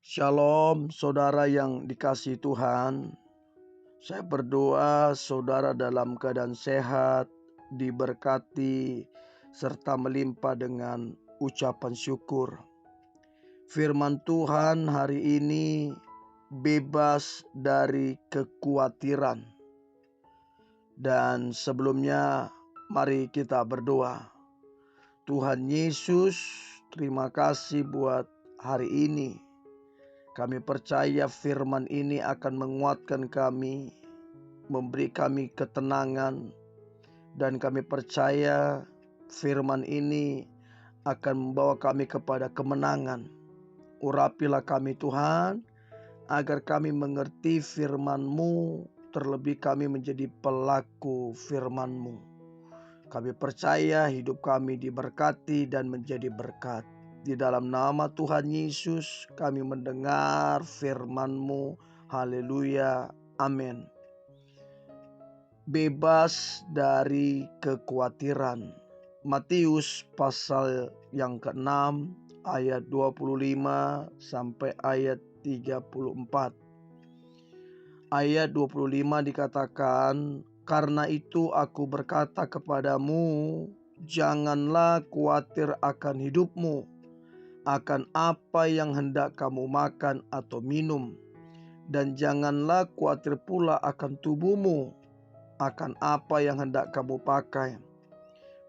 Shalom, saudara yang dikasihi Tuhan. Saya berdoa saudara dalam keadaan sehat, diberkati, serta melimpah dengan ucapan syukur. Firman Tuhan hari ini bebas dari kekhawatiran. Dan sebelumnya mari kita berdoa. Tuhan Yesus, terima kasih buat hari ini. Kami percaya firman ini akan menguatkan kami, memberi kami ketenangan, dan kami percaya firman ini akan membawa kami kepada kemenangan. Urapilah kami Tuhan, agar kami mengerti firman-Mu, terlebih kami menjadi pelaku firman-Mu. Kami percaya hidup kami diberkati dan menjadi berkat. Di dalam nama Tuhan Yesus kami mendengar firman-Mu. Haleluya. Amin. Bebas dari kekhawatiran. Matius pasal yang ke-6 ayat 25 sampai ayat 34. Ayat 25 dikatakan, "Karena itu aku berkata kepadamu, janganlah khawatir akan hidupmu, akan apa yang hendak kamu makan atau minum, dan janganlah khawatir pula akan tubuhmu, akan apa yang hendak kamu pakai.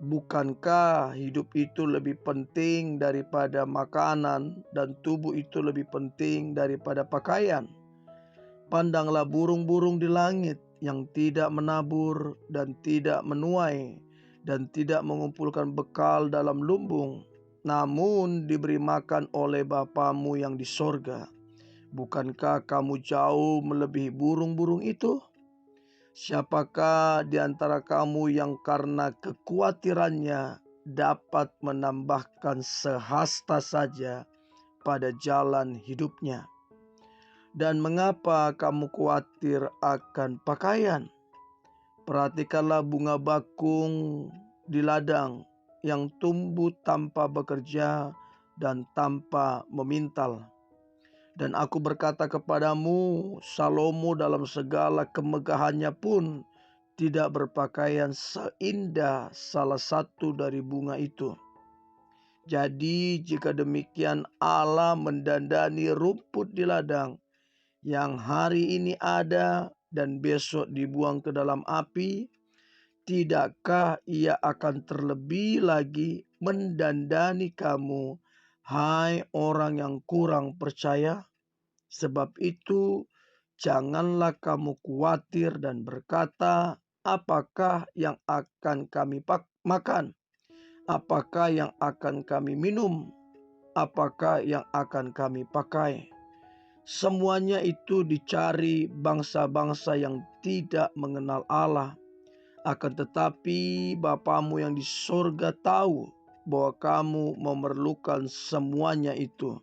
Bukankah hidup itu lebih penting daripada makanan, dan tubuh itu lebih penting daripada pakaian? Pandanglah burung-burung di langit yang tidak menabur dan tidak menuai dan tidak mengumpulkan bekal dalam lumbung, namun diberi makan oleh Bapamu yang di sorga. Bukankah kamu jauh melebihi burung-burung itu? Siapakah di antara kamu yang karena kekhawatirannya dapat menambahkan sehasta saja pada jalan hidupnya? Dan mengapa kamu khawatir akan pakaian? Perhatikanlah bunga bakung di ladang yang tumbuh tanpa bekerja dan tanpa memintal. Dan aku berkata kepadamu, Salomo dalam segala kemegahannya pun tidak berpakaian seindah salah satu dari bunga itu. Jadi jika demikian Allah mendandani rumput di ladang yang hari ini ada dan besok dibuang ke dalam api, tidakkah Ia akan terlebih lagi mendandani kamu, hai orang yang kurang percaya? Sebab itu, janganlah kamu khawatir dan berkata, apakah yang akan kami makan? Apakah yang akan kami minum? Apakah yang akan kami pakai? Semuanya itu dicari bangsa-bangsa yang tidak mengenal Allah. Akan tetapi Bapamu yang di sorga tahu bahwa kamu memerlukan semuanya itu.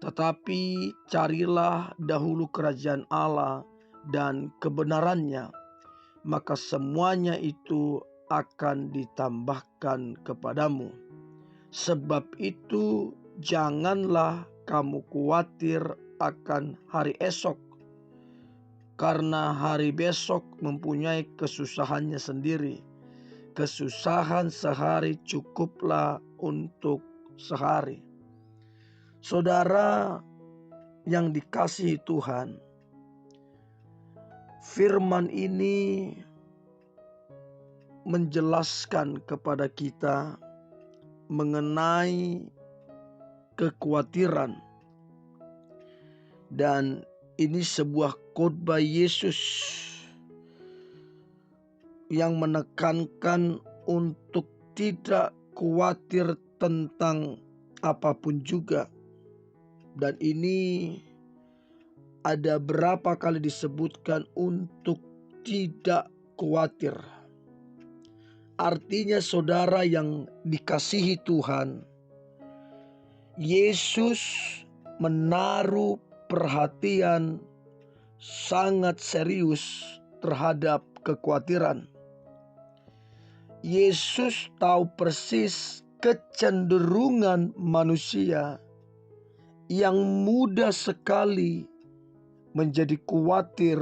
Tetapi carilah dahulu kerajaan Allah dan kebenarannya, maka semuanya itu akan ditambahkan kepadamu. Sebab itu janganlah kamu khawatir akan hari esok, karena hari besok mempunyai kesusahannya sendiri. Kesusahan sehari cukuplah untuk sehari. Saudara yang dikasihi Tuhan, firman ini menjelaskan kepada kita mengenai kekhawatiran. Dan ini sebuah khotbah Yesus yang menekankan untuk tidak khawatir tentang apapun juga. Dan ini ada berapa kali disebutkan untuk tidak khawatir. Artinya saudara yang dikasihi Tuhan, Yesus menaruh perhatian sangat serius terhadap kekhawatiran. Yesus tahu persis kecenderungan manusia yang mudah sekali menjadi khawatir,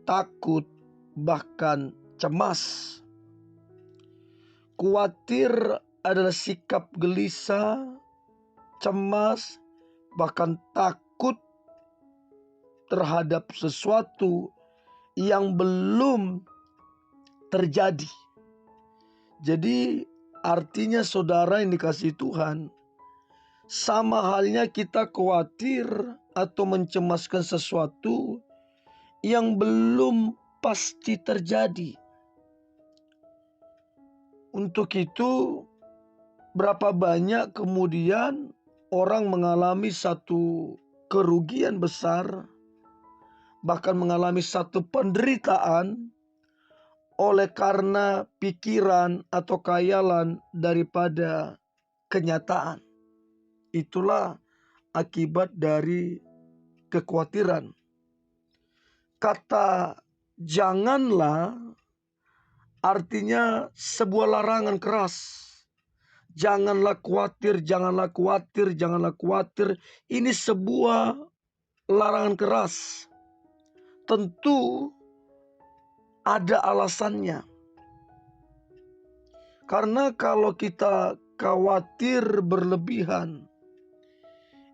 takut, bahkan cemas. Khawatir adalah sikap gelisah, cemas, bahkan takut terhadap sesuatu yang belum terjadi. Jadi artinya saudara yang dikasihi Tuhan, sama halnya kita khawatir atau mencemaskan sesuatu yang belum pasti terjadi. Untuk itu, berapa banyak kemudian orang mengalami satu kerugian besar, bahkan mengalami satu penderitaan oleh karena pikiran atau khayalan daripada kenyataan. Itulah akibat dari kekhawatiran. Kata janganlah artinya sebuah larangan keras. Janganlah khawatir, janganlah khawatir, janganlah khawatir. Ini sebuah larangan keras. Tentu ada alasannya. Karena kalau kita khawatir berlebihan,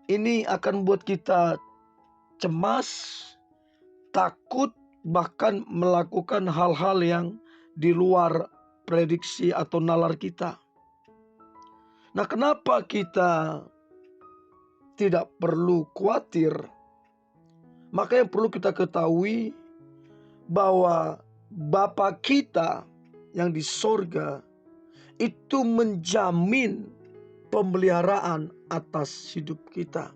ini akan buat kita cemas, takut, bahkan melakukan hal-hal yang di luar prediksi atau nalar kita. Nah, kenapa kita tidak perlu khawatir? Maka yang perlu kita ketahui bahwa Bapa kita yang di sorga itu menjamin pemeliharaan atas hidup kita.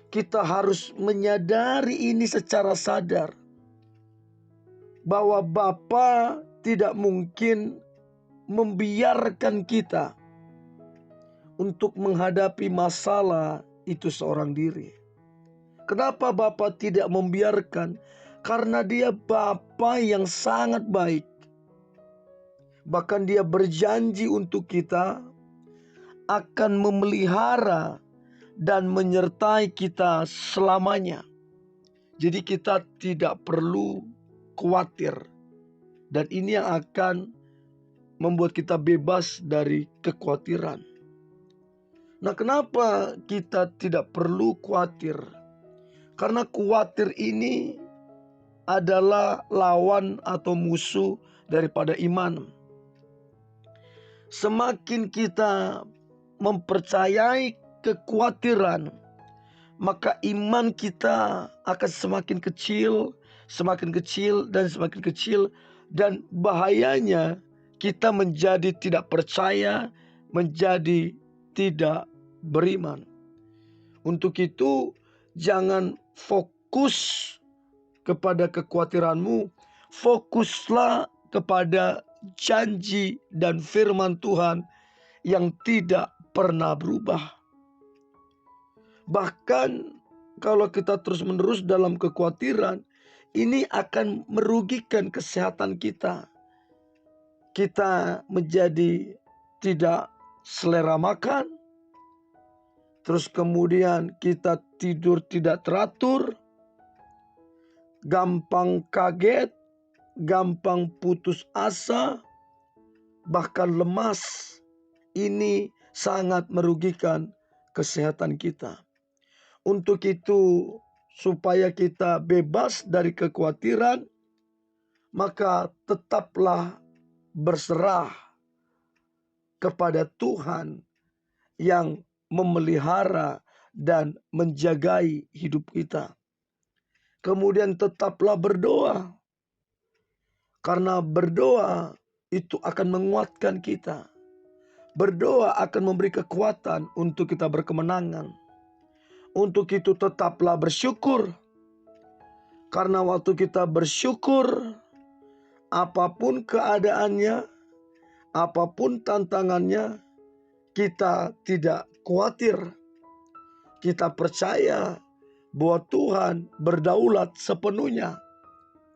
Kita harus menyadari ini secara sadar bahwa Bapa tidak mungkin membiarkan kita untuk menghadapi masalah itu seorang diri. Kenapa Bapa tidak membiarkan? Karena Dia Bapa yang sangat baik. Bahkan Dia berjanji untuk kita akan memelihara dan menyertai kita selamanya. Jadi kita tidak perlu khawatir. Dan ini yang akan membuat kita bebas dari kekhawatiran. Nah, kenapa kita tidak perlu khawatir? Karena khawatir ini adalah lawan atau musuh daripada iman. Semakin kita mempercayai kekhawatiran, maka iman kita akan semakin kecil, dan semakin kecil. Dan bahayanya kita menjadi tidak percaya, menjadi tidak beriman. Untuk itu jangan fokus kepada kekhawatiranmu, fokuslah kepada janji dan firman Tuhan yang tidak pernah berubah. Bahkan kalau kita terus-menerus dalam kekhawatiran, ini akan merugikan kesehatan kita. Kita menjadi tidak selera makan, terus kemudian kita tidur tidak teratur, gampang kaget, gampang putus asa, bahkan lemas. Ini sangat merugikan kesehatan kita. Untuk itu, supaya kita bebas dari kekhawatiran, maka tetaplah berserah kepada Tuhan yang memelihara dan menjagai hidup kita. Kemudian tetaplah berdoa, karena berdoa itu akan menguatkan kita. Berdoa akan memberi kekuatan untuk kita berkemenangan. Untuk itu tetaplah bersyukur, karena waktu kita bersyukur, apapun keadaannya, apapun tantangannya, kita tidak khawatir. Kita percaya bahwa Tuhan berdaulat sepenuhnya.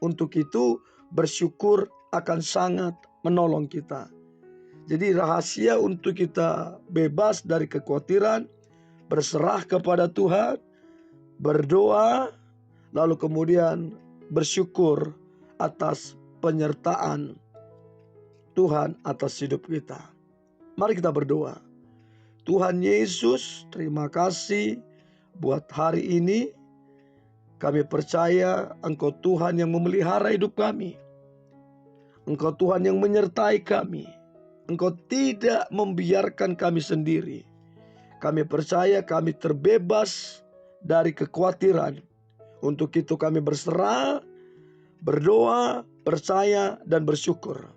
Untuk itu bersyukur akan sangat menolong kita. Jadi rahasia untuk kita bebas dari kekhawatiran, berserah kepada Tuhan, berdoa, lalu kemudian bersyukur atas penyertaan Tuhan atas hidup kita. Mari kita berdoa. Tuhan Yesus, terima kasih buat hari ini. Kami percaya Engkau Tuhan yang memelihara hidup kami. Engkau Tuhan yang menyertai kami. Engkau tidak membiarkan kami sendiri. Kami percaya kami terbebas dari kekhawatiran. Untuk itu kami berserah, berdoa, percaya, dan bersyukur.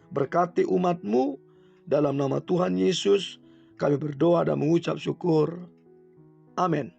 Berkati umat-Mu dalam nama Tuhan Yesus. Kami berdoa dan mengucap syukur. Amin.